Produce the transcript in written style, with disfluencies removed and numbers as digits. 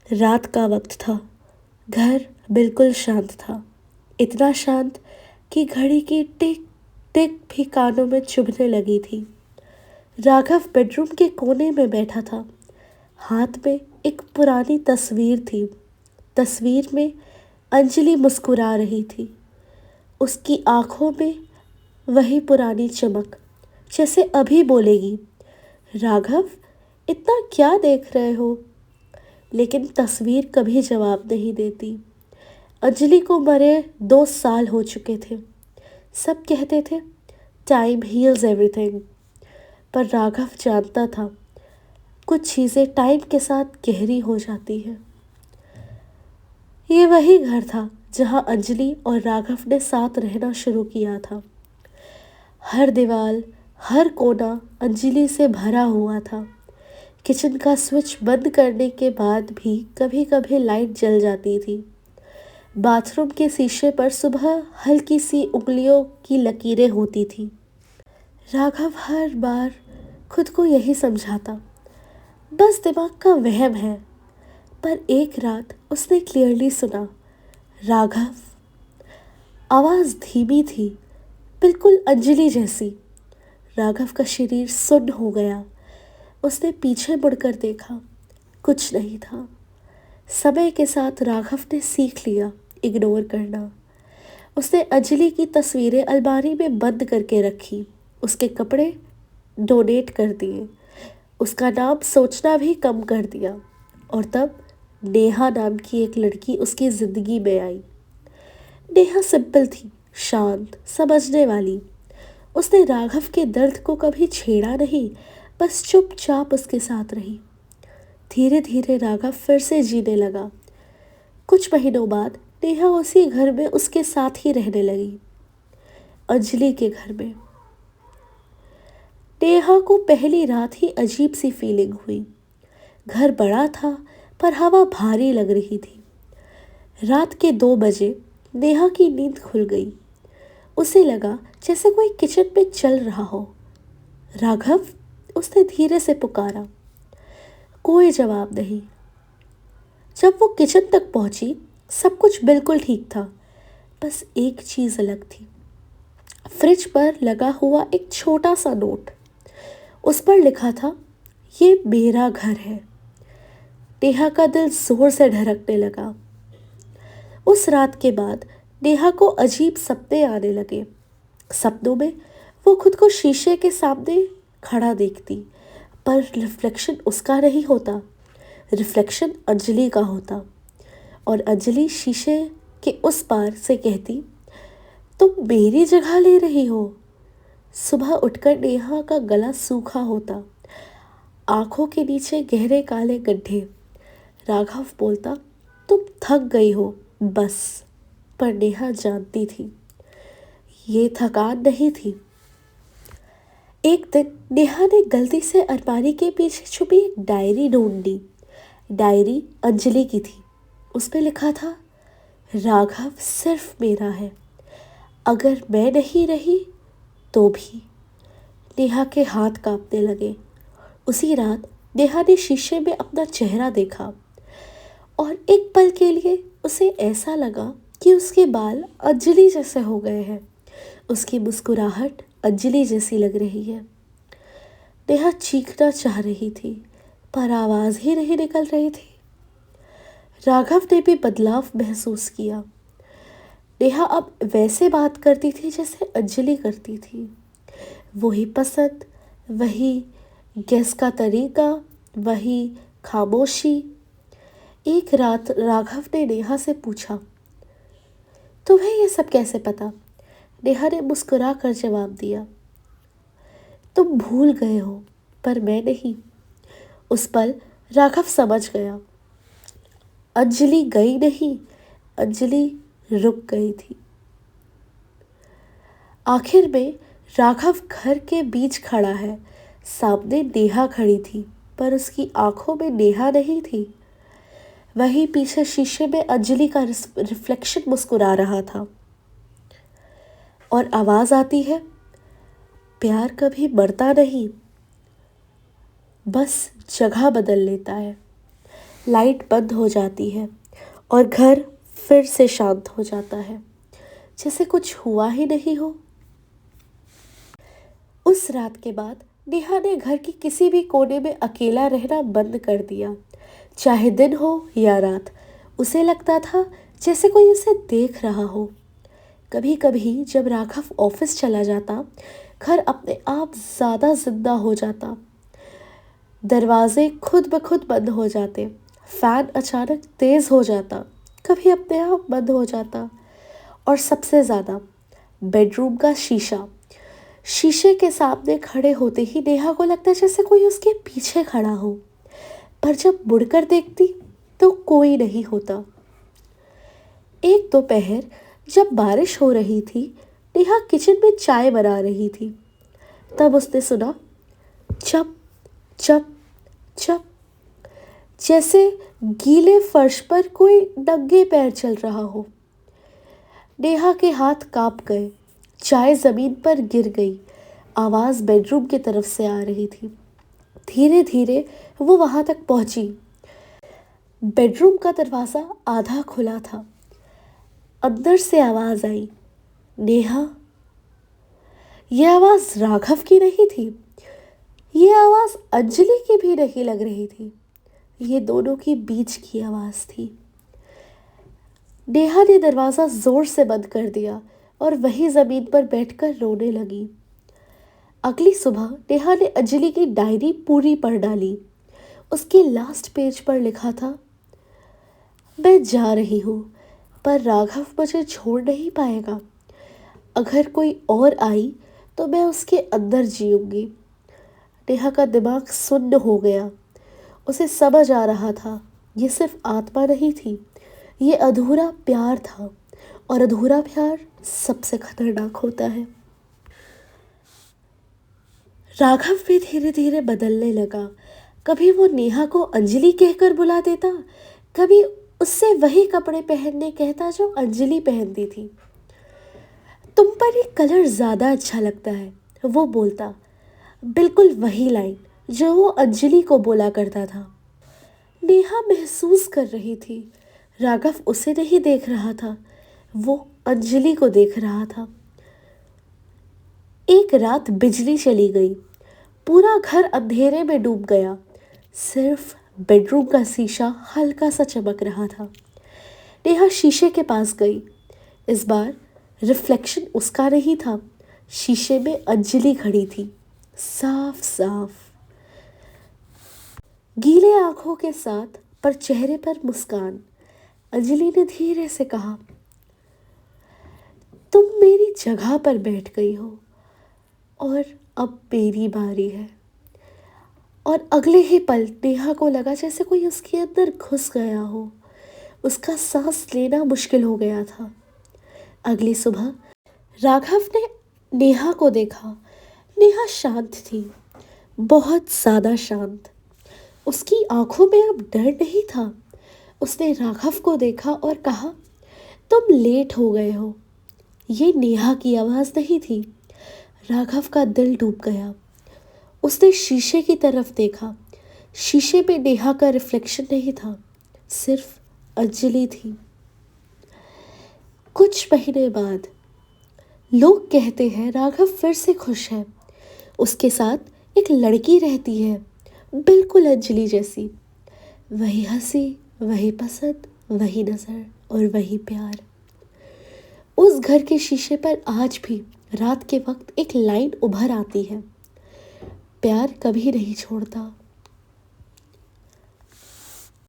रात का वक्त था। घर बिल्कुल शांत था, इतना शांत कि घड़ी की टिक टिक भी कानों में चुभने लगी थी। राघव बेडरूम के कोने में बैठा था। हाथ में एक पुरानी तस्वीर थी। तस्वीर में अंजलि मुस्कुरा रही थी। उसकी आंखों में वही पुरानी चमक, जैसे अभी बोलेगी, राघव, इतना क्या देख रहे हो। लेकिन तस्वीर कभी जवाब नहीं देती। अंजलि को मरे 2 साल हो चुके थे। सब कहते थे टाइम हील्स एवरीथिंग, पर राघव जानता था कुछ चीज़ें टाइम के साथ गहरी हो जाती हैं। ये वही घर था जहाँ अंजलि और राघव ने साथ रहना शुरू किया था। हर दीवार, हर कोना अंजलि से भरा हुआ था। किचन का स्विच बंद करने के बाद भी कभी कभी लाइट जल जाती थी। बाथरूम के शीशे पर सुबह हल्की सी उंगलियों की लकीरें होती थी। राघव हर बार खुद को यही समझाता, बस दिमाग का वहम है। पर एक रात उसने क्लियरली सुना, राघव। आवाज़ धीमी थी, बिल्कुल अंजलि जैसी। राघव का शरीर सुन्न हो गया। उसने पीछे मुड़कर देखा, कुछ नहीं था। समय के साथ राघव ने सीख लिया इग्नोर करना। उसने अंजलि की तस्वीरें अलमारी में बंद करके रखी, उसके कपड़े डोनेट कर दिए, उसका नाम सोचना भी कम कर दिया। और तब नेहा नाम की एक लड़की उसकी ज़िंदगी में आई। नेहा सिंपल थी, शांत, समझने वाली। उसने राघव के दर्द को कभी छेड़ा नहीं, बस चुपचाप उसके साथ रही। धीरे धीरे राघव फिर से जीने लगा। कुछ महीनों बाद नेहा उसी घर में उसके साथ ही रहने लगी, अंजलि के घर में। नेहा को पहली रात ही अजीब सी फीलिंग हुई। घर बड़ा था पर हवा भारी लग रही थी। रात के 2 बजे नेहा की नींद खुल गई। उसे लगा जैसे कोई किचन में चल रहा हो। राघव, उसने धीरे से पुकारा। कोई जवाब नहीं। जब वो किचन तक पहुंची, सब कुछ बिल्कुल ठीक था, बस एक चीज़ अलग थी। फ्रिज पर लगा हुआ एक छोटा सा नोट। उस पर लिखा था, ये मेरा घर है। नेहा का दिल जोर से धड़कने लगा। उस रात के बाद नेहा को अजीब सपने आने लगे। सपनों में वो खुद को शीशे के सामने खड़ा देखती, पर रिफ्लेक्शन उसका नहीं होता, रिफ्लेक्शन अंजलि का होता। और अंजलि शीशे के उस पार से कहती, तुम मेरी जगह ले रही हो। सुबह उठकर नेहा का गला सूखा होता, आंखों के नीचे गहरे काले गड्ढे। राघव बोलता, तुम थक गई हो बस। पर नेहा जानती थी ये थकान नहीं थी। एक दिन नेहा ने गलती से अलमारी के पीछे छुपी एक डायरी ढूंढ ली। डायरी अंजलि की थी। उस पे लिखा था, राघव सिर्फ मेरा है, अगर मैं नहीं रही तो भी। नेहा के हाथ कांपने लगे। उसी रात नेहा ने शीशे में अपना चेहरा देखा और एक पल के लिए उसे ऐसा लगा कि उसके बाल अंजलि जैसे हो गए हैं। उसकी मुस्कुराहट अंजलि जैसी लग रही है। नेहा चीखना चाह रही थी, पर आवाज़ ही नहीं निकल रही थी। राघव ने भी बदलाव महसूस किया। नेहा अब वैसे बात करती थी जैसे अंजलि करती थी। वही पसंद, वही गैस का तरीका, वही खामोशी। एक रात राघव ने नेहा से पूछा, तुम्हें ये सब कैसे पता। नेहा ने मुस्कुरा कर जवाब दिया, तुम भूल गए हो पर मैं नहीं। उस पल राघव समझ गया, अंजलि गई नहीं, अंजलि रुक गई थी। आखिर में राघव घर के बीच खड़ा है। सामने नेहा खड़ी थी, पर उसकी आंखों में नेहा नहीं थी। वहीं पीछे शीशे में अंजलि का रिफ्लेक्शन मुस्कुरा रहा था। और आवाज आती है, प्यार कभी मरता नहीं, बस जगह बदल लेता है। लाइट बंद हो जाती है और घर फिर से शांत हो जाता है, जैसे कुछ हुआ ही नहीं हो। उस रात के बाद नेहा ने घर के किसी भी कोने में अकेला रहना बंद कर दिया। चाहे दिन हो या रात, उसे लगता था जैसे कोई उसे देख रहा हो। कभी कभी जब राघव ऑफिस चला जाता, घर अपने आप ज़्यादा जिंदा हो जाता। दरवाजे खुद ब खुद बंद हो जाते, फैन अचानक तेज हो जाता, कभी अपने आप बंद हो जाता। और सबसे ज़्यादा बेडरूम का शीशा, शीशे के सामने खड़े होते ही नेहा को लगता जैसे कोई उसके पीछे खड़ा हो, पर जब मुड़कर देखती तो कोई नहीं होता। एक दोपहर जब बारिश हो रही थी, नेहा किचन में चाय बना रही थी। तब उसने सुना चप चप चप, जैसे गीले फर्श पर कोई नंगे पैर चल रहा हो। नेहा के हाथ कांप गए, चाय जमीन पर गिर गई। आवाज बेडरूम की तरफ से आ रही थी। धीरे धीरे वो वहां तक पहुंची। बेडरूम का दरवाजा आधा खुला था। अंदर से आवाज आई, नेहा। यह आवाज राघव की नहीं थी, ये आवाज अंजलि की भी नहीं लग रही थी। ये दोनों की बीच की आवाज थी। नेहा ने दरवाजा जोर से बंद कर दिया और वही जमीन पर बैठकर रोने लगी। अगली सुबह नेहा ने अंजलि की डायरी पूरी पढ़ डाली। उसके लास्ट पेज पर लिखा था, मैं जा रही हूँ, पर राघव मुझे छोड़ नहीं पाएगा। अगर कोई और आई तो मैं उसके अंदर जीऊंगी। नेहा का दिमाग सुन्न हो गया। उसे समझ आ रहा था, ये सिर्फ आत्मा नहीं थी, ये अधूरा प्यार था, और अधूरा प्यार सबसे खतरनाक होता है। राघव भी धीरे धीरे बदलने लगा। कभी वो नेहा को अंजलि कहकर बुला देता, कभी उससे वही कपड़े पहनने कहता जो अंजलि पहनती थी। तुम पर एक कलर ज़्यादा अच्छा लगता है, वो बोलता। बिल्कुल वही लाइन जो वो अंजलि को बोला करता था। नेहा महसूस कर रही थी, राघव उसे नहीं देख रहा था, वो अंजलि को देख रहा था। एक रात बिजली चली गई। पूरा घर अंधेरे में डूब गया। सिर्फ बेडरूम का शीशा हल्का सा चमक रहा था। नेहा शीशे के पास गई। इस बार रिफ्लेक्शन उसका नहीं था, शीशे में अंजलि खड़ी थी, साफ साफ, गीले आंखों के साथ, पर चेहरे पर मुस्कान। अंजलि ने धीरे से कहा, तुम मेरी जगह पर बैठ गई हो और अब मेरी बारी है। और अगले ही पल नेहा को लगा जैसे कोई उसके अंदर घुस गया हो। उसका सांस लेना मुश्किल हो गया था। अगली सुबह राघव ने नेहा को देखा। नेहा शांत थी, बहुत ज़्यादा शांत। उसकी आंखों में अब डर नहीं था। उसने राघव को देखा और कहा, तुम लेट हो गए हो। ये नेहा की आवाज़ नहीं थी। राघव का दिल डूब गया। उसने शीशे की तरफ देखा। शीशे में नेहा का रिफ्लेक्शन नहीं था, सिर्फ अंजलि थी। कुछ महीने बाद लोग कहते हैं राघव फिर से खुश है। उसके साथ एक लड़की रहती है, बिल्कुल अंजलि जैसी। वही हंसी, वही पसंद, वही नज़र और वही प्यार। उस घर के शीशे पर आज भी रात के वक्त एक लाइन उभर आती है, प्यार कभी नहीं छोड़ता।